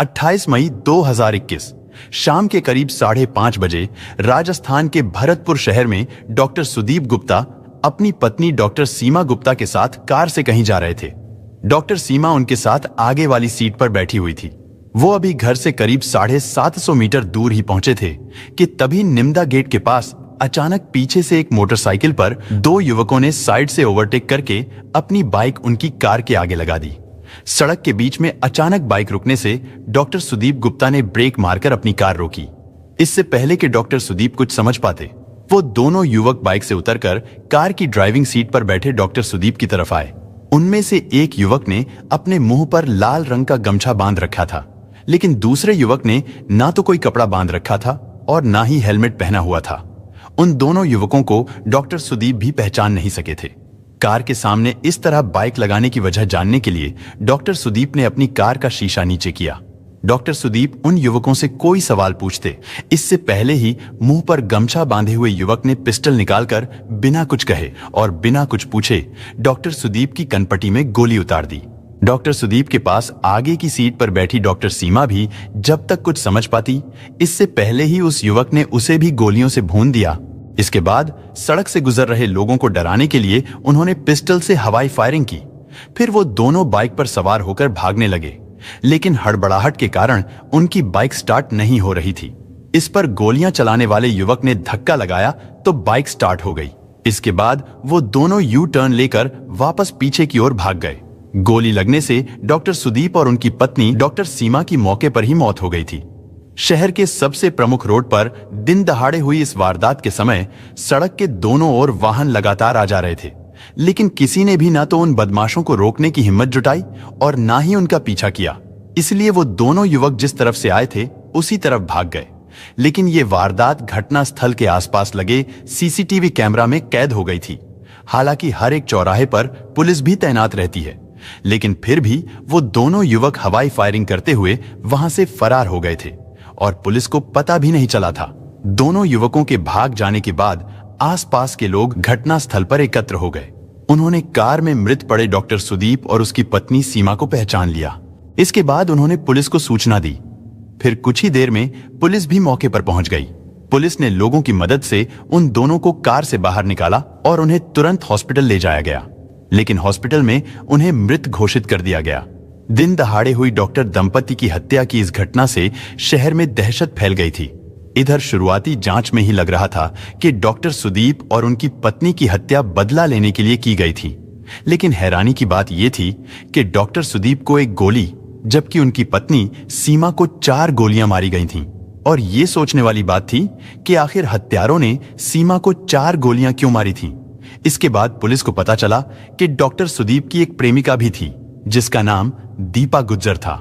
28 मई 2021 शाम के करीब 5:30 बजे राजस्थान के भरतपुर शहर में डॉक्टर सुदीप गुप्ता अपनी पत्नी डॉक्टर सीमा गुप्ता के साथ कार से कहीं जा रहे थे। डॉक्टर सीमा उनके साथ आगे वाली सीट पर बैठी हुई थी। वो अभी घर से करीब 750 मीटर दूर ही पहुंचे थे कि तभी निम्दा गेट के पास अचानक पीछे से एक मोटरसाइकिल पर 2 युवकों ने साइड से ओवरटेक करके अपनी बाइक उनकी कार के आगे लगा दी। सड़क के बीच में अचानक बाइक रुकने से डॉक्टर सुदीप गुप्ता ने ब्रेक मारकर अपनी कार रोकी। इससे पहले कि डॉक्टर सुदीप कुछ समझ पाते, वो दोनों युवक बाइक से उतरकर कार की ड्राइविंग सीट पर बैठे डॉक्टर सुदीप की तरफ आए। उनमें से एक युवक ने अपने मुंह पर लाल रंग का गमछा बांध रखा था, लेकिन दूसरे युवक ने ना तो कोई कपड़ा बांध रखा था और ना ही हेलमेट पहना हुआ था। उन दोनों युवकों को डॉक्टर सुदीप भी पहचान नहीं सके थे। कार के सामने इस तरह बाइक लगाने की वजह जानने के लिए डॉक्टर सुदीप ने अपनी कार का शीशा नीचे किया। डॉक्टर सुदीप उन युवकों से कोई सवाल पूछते, इससे पहले ही मुंह पर गमछा बांधे हुए युवक ने पिस्टल निकालकर बिना कुछ कहे और बिना कुछ पूछे डॉक्टर सुदीप की कनपटी में गोली उतार दी। डॉक्टर सुदीप के पास आगे की सीट पर बैठी डॉक्टर सीमा भी जब तक कुछ समझ पाती, इससे पहले ही उस युवक ने उसे भी गोलियों से भून दिया। इसके बाद सड़क से गुजर रहे लोगों को डराने के लिए उन्होंने पिस्टल से हवाई फायरिंग की। फिर वो दोनों बाइक पर सवार होकर भागने लगे, लेकिन हड़बड़ाहट के कारण उनकी बाइक स्टार्ट नहीं हो रही थी। इस पर गोलियां चलाने वाले युवक ने धक्का लगाया तो बाइक स्टार्ट हो गई। इसके बाद वो दोनों यू टर्न लेकर वापस पीछे की ओर भाग गए। गोली लगने से डॉक्टर सुदीप और उनकी पत्नी डॉक्टर सीमा की मौके पर ही मौत हो गई थी। शहर के सबसे प्रमुख रोड पर दिन दहाड़े हुई इस वारदात के समय सड़क के दोनों ओर वाहन लगातार आ जा रहे थे, लेकिन किसी ने भी ना तो उन बदमाशों को रोकने की हिम्मत जुटाई और ना ही उनका पीछा किया। इसलिए वो दोनों युवक जिस तरफ से आए थे उसी तरफ भाग गए। लेकिन ये वारदात घटना स्थल के आसपास लगे सीसीटीवी कैमरा में कैद हो गई थी। हालांकि हर एक चौराहे पर पुलिस भी तैनात रहती है, लेकिन फिर भी वो दोनों युवक हवाई फायरिंग करते हुए वहां से फरार हो गए थे और पुलिस को पता भी नहीं चला था। दोनों युवकों के भाग जाने के बाद आसपास के लोग घटना स्थल पर एकत्र हो गए। उन्होंने कार में मृत पड़े डॉक्टर सुदीप और उसकी पत्नी सीमा को पहचान लिया। इसके बाद उन्होंने पुलिस को सूचना दी। फिर कुछ ही देर में पुलिस भी मौके पर पहुंच गई। पुलिस ने लोगों की मदद से उन दोनों को कार से बाहर निकाला और उन्हें तुरंत हॉस्पिटल ले जाया गया, लेकिन हॉस्पिटल में उन्हें मृत घोषित कर दिया गया। दिन दहाड़े हुई डॉक्टर दंपति की हत्या की इस घटना से शहर में दहशत फैल गई थी। इधर शुरुआती जांच में ही लग रहा था कि डॉक्टर सुदीप और उनकी पत्नी की हत्या बदला लेने के लिए की गई थी, लेकिन हैरानी की बात यह थी कि डॉक्टर सुदीप को 1 गोली जबकि उनकी पत्नी सीमा को 4 गोलियां मारी गई थीं। और ये सोचने वाली बात थी कि आखिर हत्यारों ने सीमा को 4 गोलियां क्यों मारी थीं। इसके बाद पुलिस को पता चला कि डॉक्टर सुदीप की एक प्रेमिका भी थी जिसका नाम दीपा गुज्जर था।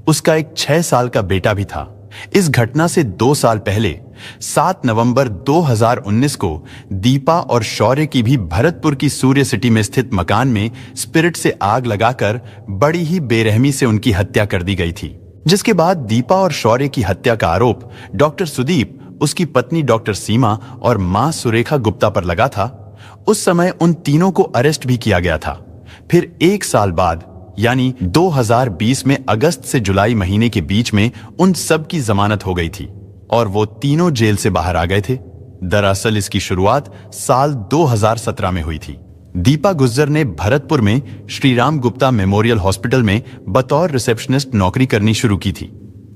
उसका एक 6 साल का बेटा भी था। इस घटना से 2 साल पहले 7 नवंबर 2019 को दीपा और शौर्य की भी भरतपुर की सूर्य सिटी में स्थित मकान में स्पिरिट से आग लगाकर बड़ी ही बेरहमी से उनकी हत्या कर दी गई थी। जिसके बाद दीपा और शौर्य की हत्या का आरोप डॉक्टर सुदीप, उसकी पत्नी डॉक्टर सीमा और मां सुरेखा गुप्ता पर लगा था। उस समय उन तीनों को अरेस्ट भी किया गया था। फिर 1 साल बाद यानी 2020 में अगस्त से जुलाई महीने के बीच में उन सब की जमानत हो गई थी और वो तीनों जेल से बाहर आ गए थे। दरअसल इसकी शुरुआत साल 2017 में हुई थी। दीपा गुज्जर ने भरतपुर में श्रीराम गुप्ता मेमोरियल हॉस्पिटल में बतौर रिसेप्शनिस्ट नौकरी करनी शुरू की थी।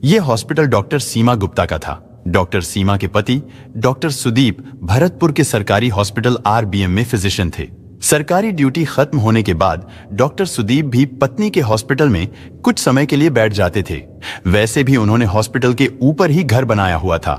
यह हॉस्पिटल डॉक्टर सीमा गुप्ता का था। डॉक्टर सीमा के पति डॉक्टर सुदीप भरतपुर के सरकारी हॉस्पिटल RBM में फिजिशियन थे। सरकारी ड्यूटी खत्म होने के बाद डॉक्टर सुदीप भी पत्नी के हॉस्पिटल में कुछ समय के लिए बैठ जाते थे। वैसे भी उन्होंने हॉस्पिटल के ऊपर ही घर बनाया हुआ था।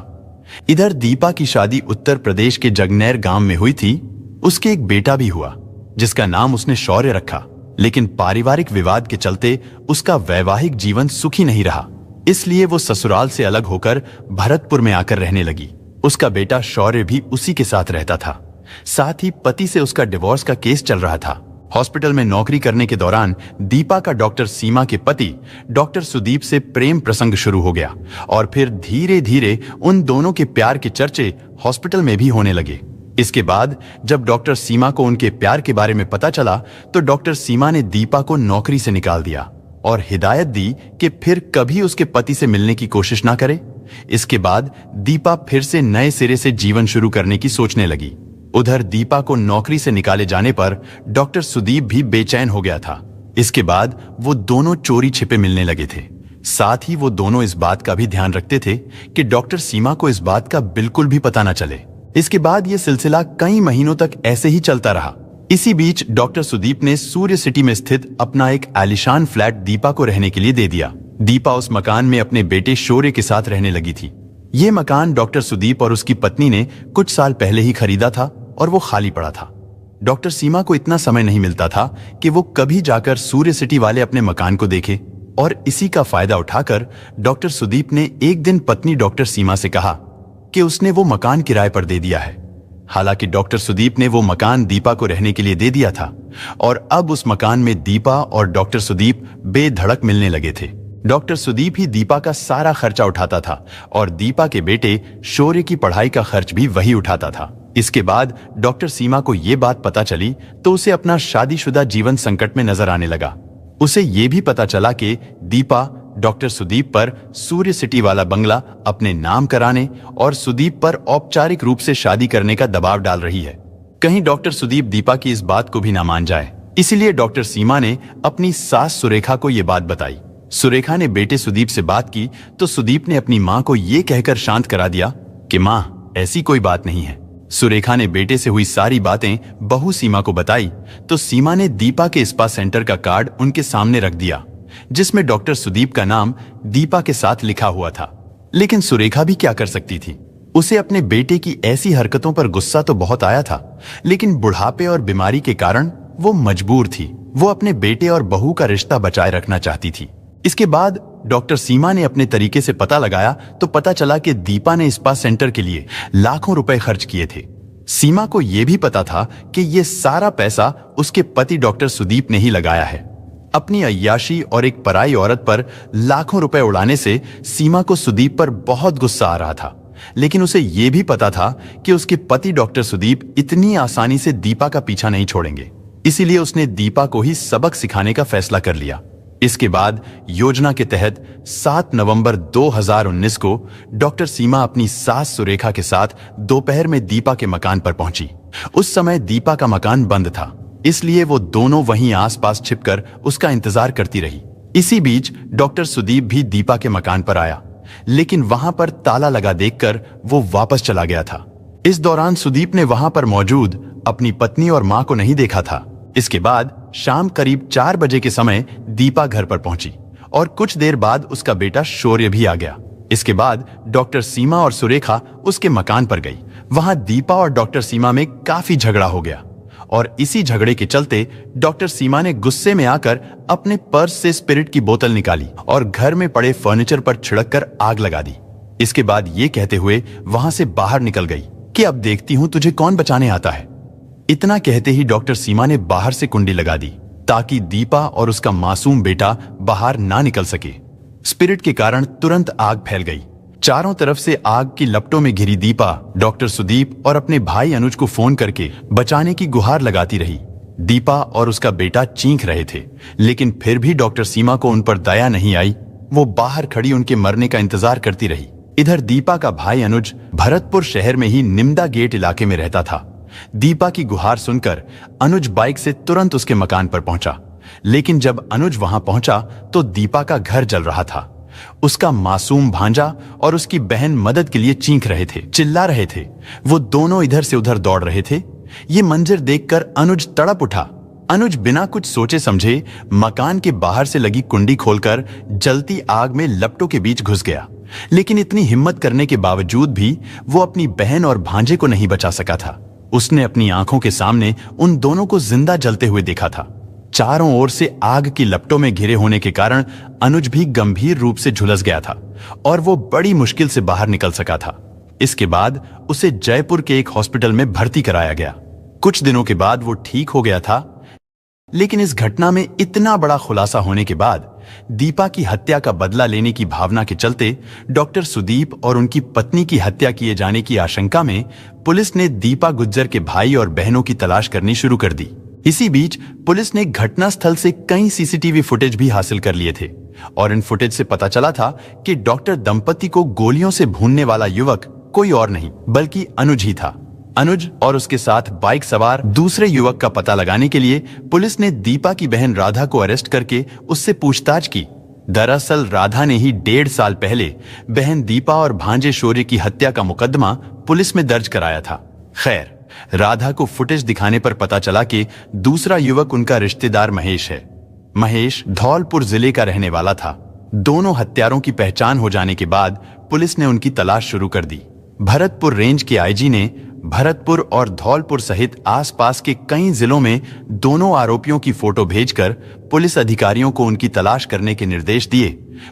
इधर दीपा की शादी उत्तर प्रदेश के जगनैर गांव में हुई थी। उसके एक बेटा भी हुआ जिसका नाम उसने शौर्य रखा, लेकिन पारिवारिक विवाद के चलते उसका वैवाहिक जीवन सुखी नहीं रहा। इसलिए वो ससुराल से अलग होकर भरतपुर में आकर रहने लगी। उसका बेटा शौर्य भी उसी के साथ रहता था। साथ ही पति से उसका डिवोर्स का केस चल रहा था। हॉस्पिटल में नौकरी करने के दौरान दीपा का डॉक्टर सीमा के पति डॉक्टर सुदीप से प्रेम प्रसंग शुरू हो गया और फिर धीरे धीरे उन दोनों के प्यार के चर्चे हॉस्पिटल में भी होने लगे। इसके बाद जब डॉक्टर सीमा को उनके प्यार के बारे में पता चला तो डॉक्टर सीमा ने दीपा को नौकरी से निकाल दिया। और हिदायत दी कि फिर कभी उसके पति से मिलने की कोशिश ना करे। इसके बाद दीपा फिर से नए सिरे से जीवन शुरू करने की सोचने लगी। उधर दीपा को नौकरी से निकाले जाने पर डॉक्टर सुदीप भी बेचैन हो गया था। इसके बाद वो दोनों चोरी छिपे मिलने लगे थे। साथ ही वो दोनों इस बात का भी ध्यान रखते थे कि डॉक्टर सीमा को इस बात का बिल्कुल भी पता न चले। इसके बाद ये सिलसिला कई महीनों तक ऐसे ही चलता रहा। इसी बीच डॉक्टर सुदीप ने सूर्य सिटी में स्थित अपना एक आलीशान फ्लैट दीपा को रहने के लिए दे दिया। दीपा उस मकान में अपने बेटे शौर्य के साथ रहने लगी थी। ये मकान डॉक्टर सुदीप और उसकी पत्नी ने कुछ साल पहले ही खरीदा था और वो खाली पड़ा था। डॉक्टर सीमा को इतना समय नहीं मिलता था कि वो कभी जाकर सूर्य सिटी वाले अपने मकान को देखे, और इसी का फायदा उठाकर डॉक्टर सुदीप ने एक दिन पत्नी डॉक्टर सीमा से कहा कि उसने वो मकान किराए पर दे दिया है। हालांकि डॉक्टर सुदीप ने वो मकान दीपा को रहने के लिए दे दिया था और अब उस मकान में दीपा और डॉक्टर सुदीप बेधड़क मिलने लगे थे। डॉक्टर सुदीप ही दीपा का सारा खर्चा उठाता था और दीपा के बेटे शौर्य की पढ़ाई का खर्च भी वही उठाता था। इसके बाद डॉक्टर सीमा को ये बात पता चली तो उसे अपना शादीशुदा जीवन संकट में नजर आने लगा। उसे ये भी पता चला कि दीपा डॉक्टर सुदीप पर सूर्य सिटी वाला बंगला अपने नाम कराने और सुदीप पर औपचारिक रूप से शादी करने का दबाव डाल रही है। कहीं डॉक्टर सुदीप दीपा की इस बात को भी ना मान जाए, इसीलिए डॉक्टर सीमा ने अपनी सास सुरेखा को ये बात बताई। सुरेखा ने बेटे सुदीप से बात की तो सुदीप ने अपनी मां को ये कहकर शांत करा दिया कि मां, ऐसी कोई बात नहीं है। सुरेखा ने बेटे से हुई सारी बातें बहू सीमा को बताई तो सीमा ने दीपा के स्पा सेंटर का कार्ड उनके सामने रख दिया, जिसमें डॉक्टर सुदीप का नाम दीपा के साथ लिखा हुआ था। लेकिन सुरेखा भी क्या कर सकती थी। उसे अपने बेटे की ऐसी हरकतों पर गुस्सा तो बहुत आया था, लेकिन बुढ़ापे और बीमारी के कारण वो मजबूर थी। वो अपने बेटे और बहू का रिश्ता बचाए रखना चाहती थी। इसके बाद डॉक्टर सीमा ने अपने तरीके से पता लगाया तो पता चला कि दीपा ने स्पा सेंटर के लिए लाखों रुपए खर्च किए थे। सीमा को यह भी पता था कि यह सारा पैसा उसके पति डॉक्टर सुदीप ने ही लगाया है। अपनी अय्याशी और एक पराई औरत पर लाखों रुपए उड़ाने से सीमा को सुदीप पर बहुत गुस्सा आ रहा था, लेकिन उसे यह भी पता था कि उसके पति डॉक्टर सुदीप इतनी आसानी से दीपा का पीछा नहीं छोड़ेंगे। इसीलिए उसने दीपा को ही सबक सिखाने का फैसला कर लिया। इसके बाद योजना के तहत 7 नवंबर 2019 को डॉक्टर सीमा अपनी सास सुरेखा के साथ दोपहर में दीपा के मकान पर पहुंची। उस समय दीपा का मकान बंद था, इसलिए वो दोनों वहीं आसपास छिपकर उसका इंतजार करती रही। इसी बीच डॉक्टर सुदीप भी दीपा के मकान पर आया, लेकिन वहां पर ताला लगा देखकर वो वापस चला गया था। इस दौरान सुदीप ने वहां पर मौजूद अपनी पत्नी और मां को नहीं देखा था। इसके बाद शाम करीब 4 बजे के समय दीपा घर पर पहुंची और कुछ देर बाद उसका बेटा शौर्य भी आ गया। इसके बाद डॉक्टर सीमा और सुरेखा उसके मकान पर गई। वहां दीपा और डॉक्टर सीमा में काफी झगड़ा हो गया और इसी झगड़े के चलते डॉक्टर सीमा ने गुस्से में आकर अपने पर्स से स्पिरिट की बोतल निकाली और घर में पड़े फर्नीचर पर छिड़क कर आग लगा दी। इसके बाद ये कहते हुए वहां से बाहर निकल गई कि अब देखती हूं तुझे कौन बचाने आता है। इतना कहते ही डॉक्टर सीमा ने बाहर से कुंडी लगा दी ताकि दीपा और उसका मासूम बेटा बाहर ना निकल सके। स्पिरिट के कारण तुरंत आग फैल गई। चारों तरफ से आग की लपटों में घिरी दीपा डॉक्टर सुदीप और अपने भाई अनुज को फोन करके बचाने की गुहार लगाती रही। दीपा और उसका बेटा चीख रहे थे, लेकिन फिर भी डॉक्टर सीमा को उन पर दया नहीं आई। वो बाहर खड़ी उनके मरने का इंतजार करती रही। इधर दीपा का भाई अनुज भरतपुर शहर में ही निम्दा गेट इलाके में रहता था। दीपा की गुहार सुनकर अनुज बाइक से तुरंत उसके मकान पर पहुंचा, लेकिन जब अनुज वहां पहुंचा तो दीपा का घर जल रहा था। उसका मासूम भांजा और उसकी बहन मदद के लिए चीख रहे थे, चिल्ला रहे थे। वो दोनों इधर से उधर दौड़ रहे थे। ये मंजर देखकर अनुज तड़प उठा। अनुज बिना कुछ सोचे समझे मकान के बाहर से लगी कुंडी खोलकर जलती आग में लपटों के बीच घुस गया, लेकिन इतनी हिम्मत करने के बावजूद भी वो अपनी बहन और भांजे को नहीं बचा सका था। उसने अपनी आंखों के सामने उन दोनों को जिंदा जलते हुए देखा था। चारों ओर से आग की लपटों में घिरे होने के कारण अनुज भी गंभीर रूप से झुलस गया था और वो बड़ी मुश्किल से बाहर निकल सका था। इसके बाद उसे जयपुर के एक हॉस्पिटल में भर्ती कराया गया। कुछ दिनों के बाद वो ठीक हो गया था, लेकिन इस घटना में इतना बड़ा खुलासा होने के बाद दीपा की हत्या का बदला लेने की भावना के चलते डॉक्टर सुदीप और उनकी पत्नी की हत्या किए जाने की आशंका में पुलिस ने दीपा गुज्जर के भाई और बहनों की तलाश करनी शुरू कर दी। इसी बीच पुलिस ने घटनास्थल से कई सीसीटीवी फुटेज भी हासिल कर लिए थे और इन फुटेज से पता चला था कि डॉक्टर दंपति को गोलियों से भूनने वाला युवक कोई और नहीं बल्कि अनुज ही था। अनुज और उसके साथ बाइक सवार दूसरे युवक का पता लगाने के लिए पुलिस ने दीपा की बहन राधा को अरेस्ट करके उससे पूछताछ की। दरअसल राधा ने ही 1.5 साल पहले बहन दीपा और भांजे शौर्य की हत्या का मुकदमा पुलिस में दर्ज कराया था। खैर, राधा को फुटेज दिखाने पर पता चला कि दूसरा युवक उनका रिश्तेदार महेश है। महेश धौलपुर जिले का रहने वाला था। दोनों हत्यारों की पहचान हो जाने के बाद पुलिस ने उनकी तलाश शुरू कर दी। भरतपुर रेंज के आईजी ने भरतपुर और धौलपुर सहित आसपास के कई जिलों में दोनों आरोपियों की फोटो भेजकर पुलिस अधिकारियों को उनकी तलाश करने के निर्देश दिए।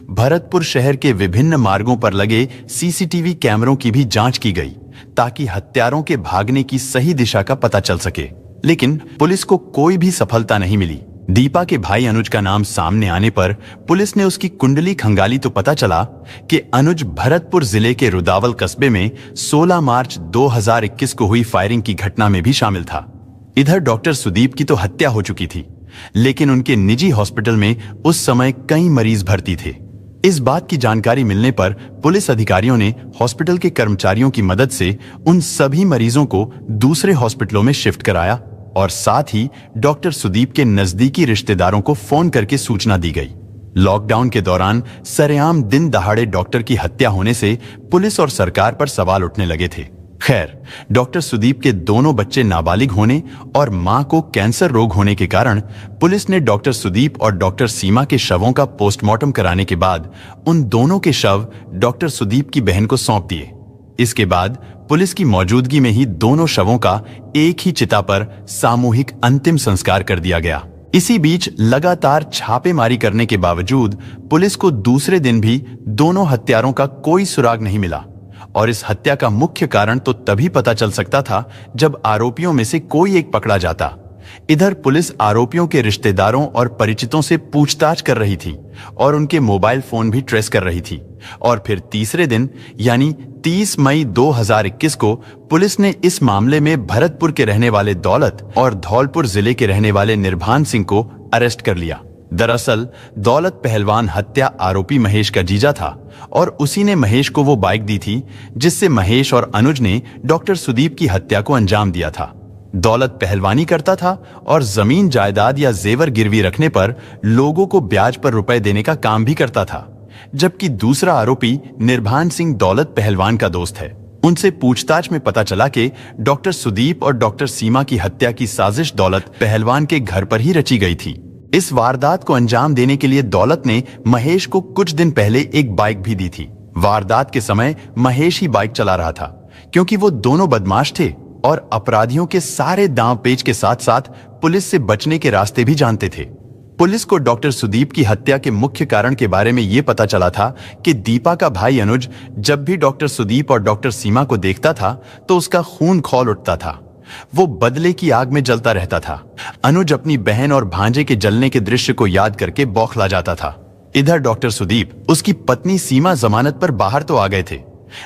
भरतपुर शहर के विभिन्न मार्गों पर लगे सीसीटीवी कैमरों की भी जांच की गई ताकि हत्यारों के भागने की सही दिशा का पता चल सके, लेकिन पुलिस को कोई भी सफलता नहीं मिली। दीपा के भाई अनुज का नाम सामने आने पर पुलिस ने उसकी कुंडली खंगाली तो पता चला कि अनुज भरतपुर जिले के रुदावल कस्बे में 16 मार्च 2021 को हुई फायरिंग की घटना में भी शामिल था। इधर डॉक्टर सुदीप की तो हत्या हो चुकी थी, लेकिन उनके निजी हॉस्पिटल में उस समय कई मरीज भर्ती थे। इस बात की जानकारी मिलने पर पुलिस अधिकारियों ने हॉस्पिटल के कर्मचारियों की मदद से उन सभी मरीजों को दूसरे हॉस्पिटलों में शिफ्ट कराया और साथ ही डॉक्टर सुदीप के नजदीकी रिश्तेदारों को फोन करके सूचना दी गई। लॉकडाउन के दौरान सरेआम दिन दहाड़े डॉक्टर की हत्या होने से पुलिस और सरकार पर सवाल उठने लगे थे। खैर, डॉक्टर सुदीप के दोनों बच्चे नाबालिग होने और मां को कैंसर रोग होने के कारण पुलिस ने डॉक्टर सुदीप और डॉक्टर सीमा के शवों का पोस्टमार्टम कराने के बाद उन दोनों के शव डॉक्टर सुदीप की बहन को सौंप दिए। इसके बाद पुलिस की मौजूदगी में ही दोनों शवों का एक ही चिता पर सामूहिक अंतिम संस्कार कर दिया गया। इसी बीच लगातार छापेमारी करने के बावजूद पुलिस को दूसरे दिन भी दोनों हत्यारों का कोई सुराग नहीं मिला और इस हत्या का मुख्य कारण तो तभी पता चल सकता था जब आरोपियों में से कोई एक पकड़ा जाता। इधर पुलिस आरोपियों के रिश्तेदारों और परिचितों से पूछताछ कर रही थी और उनके मोबाइल फोन भी ट्रेस कर रही थी और फिर तीसरे दिन यानी 30 मई 2021 को पुलिस ने इस मामले में भरतपुर के रहने वाले दौलत और धौलपुर जिले के रहने वाले निर्भान सिंह को अरेस्ट कर लिया। दरअसल दौलत पहलवान हत्या आरोपी महेश का जीजा था और उसी ने महेश को वो बाइक दी थी जिससे महेश और अनुज ने डॉक्टर सुदीप की हत्या को अंजाम दिया था। दौलत पहलवानी करता था और जमीन जायदाद या जेवर गिरवी रखने पर लोगों को ब्याज पर रुपए देने का काम भी करता था, जबकि दूसरा आरोपी निर्भान सिंह दौलत पहलवान का दोस्त है। उनसे पूछताछ में पता चला कि डॉक्टर सुदीप और डॉक्टर सीमा की हत्या की साजिश दौलत पहलवान के घर पर ही रची गई थी। इस वारदात को अंजाम देने के लिए दौलत ने महेश को कुछ दिन पहले एक बाइक भी दी थी। वारदात के समय महेश ही बाइक चला रहा था क्योंकि वो दोनों बदमाश थे और अपराधियों के सारे दांव पेच के साथ साथ पुलिस से बचने के रास्ते भी जानते थे। पुलिस को डॉक्टर सुदीप की हत्या के मुख्य कारण के बारे में यह पता चला था कि दीपा का भाई अनुज जब भी डॉक्टर सुदीप और डॉक्टर सीमा को देखता था तो उसका खून खौल उठता था। वो बदले की आग में जलता रहता था। अनुज अपनी बहन और भांजे के जलने के दृश्य को याद करके बौखला जाता था। इधर डॉक्टर सुदीप, उसकी पत्नी सीमा जमानत पर बाहर तो आ गए थे,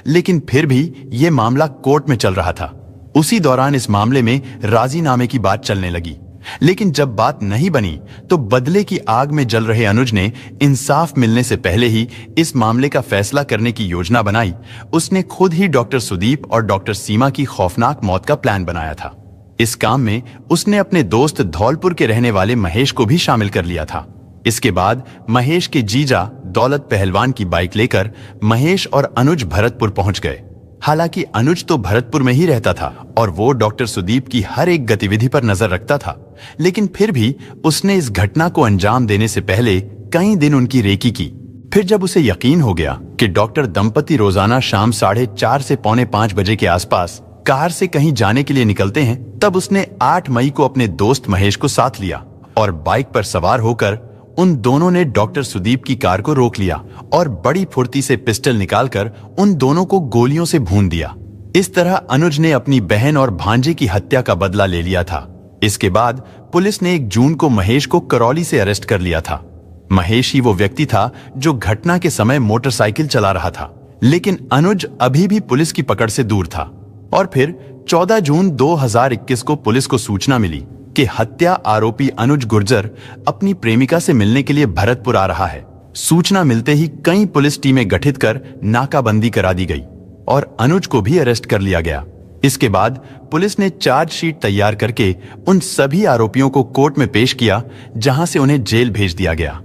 लेकिन फिर भी ये मामला कोर्ट में चल रहा था। उसी दौरान इस मामले में राजीनामे की बात चलने लगी, लेकिन जब बात नहीं बनी तो बदले की आग में जल रहे अनुज ने इंसाफ मिलने से पहले ही इस मामले का फैसला करने की योजना बनाई। उसने खुद ही डॉक्टर सुदीप और डॉक्टर सीमा की खौफनाक मौत का प्लान बनाया था। इस काम में उसने अपने दोस्त धौलपुर के रहने वाले महेश को भी शामिल कर लिया था। इसके बाद महेश के जीजा दौलत पहलवान की बाइक लेकर महेश और अनुज भरतपुर पहुंच गए। हालांकि अनुज तो भरतपुर में ही रहता था और वो डॉक्टर सुदीप की हर एक गतिविधि पर नजर रखता था, लेकिन फिर भी उसने इस घटना को अंजाम देने से पहले कई दिन उनकी रेकी की। फिर जब उसे यकीन हो गया कि डॉक्टर दंपति रोजाना शाम 4:30 से 4:45 बजे के आसपास कार से कहीं जाने के लिए निकलते हैं, तब उसने 8 मई को अपने दोस्त महेश को साथ लिया और बाइक पर सवार होकर उन दोनों ने डॉक्टर सुदीप की कार को रोक लिया और बड़ी फुर्ती से पिस्टल निकालकर उन दोनों को गोलियों से भून दिया। इस तरह अनुज ने अपनी बहन और भांजे की हत्या का बदला ले लिया था। इसके बाद पुलिस ने 1 जून को महेश को करौली से अरेस्ट कर लिया था। महेश ही वो व्यक्ति था जो घटना के समय मोटरसाइकिल चला रहा था, लेकिन अनुज अभी भी पुलिस की पकड़ से दूर था। और फिर 14 जून 2021 को पुलिस को सूचना मिली कि हत्या आरोपी अनुज गुर्जर अपनी प्रेमिका से मिलने के लिए भरतपुर आ रहा है। सूचना मिलते ही कई पुलिस टीमें गठित कर नाकाबंदी करा दी गई और अनुज को भी अरेस्ट कर लिया गया। इसके बाद पुलिस ने चार्जशीट तैयार करके उन सभी आरोपियों को कोर्ट में पेश किया, जहां से उन्हें जेल भेज दिया गया।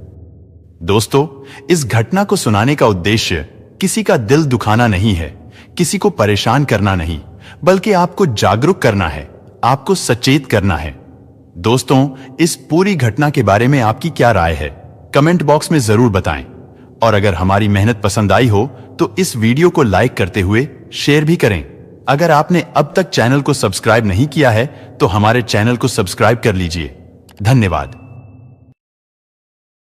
दोस्तों, इस घटना को सुनाने का उद्देश्य किसी का दिल दुखाना नहीं है, किसी को परेशान करना नहीं, बल्कि आपको जागरूक करना है, आपको सचेत करना है। दोस्तों, इस पूरी घटना के बारे में आपकी क्या राय है, कमेंट बॉक्स में जरूर बताएं। और अगर हमारी मेहनत पसंद आई हो तो इस वीडियो को लाइक करते हुए शेयर भी करें। अगर आपने अब तक चैनल को सब्सक्राइब नहीं किया है तो हमारे चैनल को सब्सक्राइब कर लीजिए। धन्यवाद।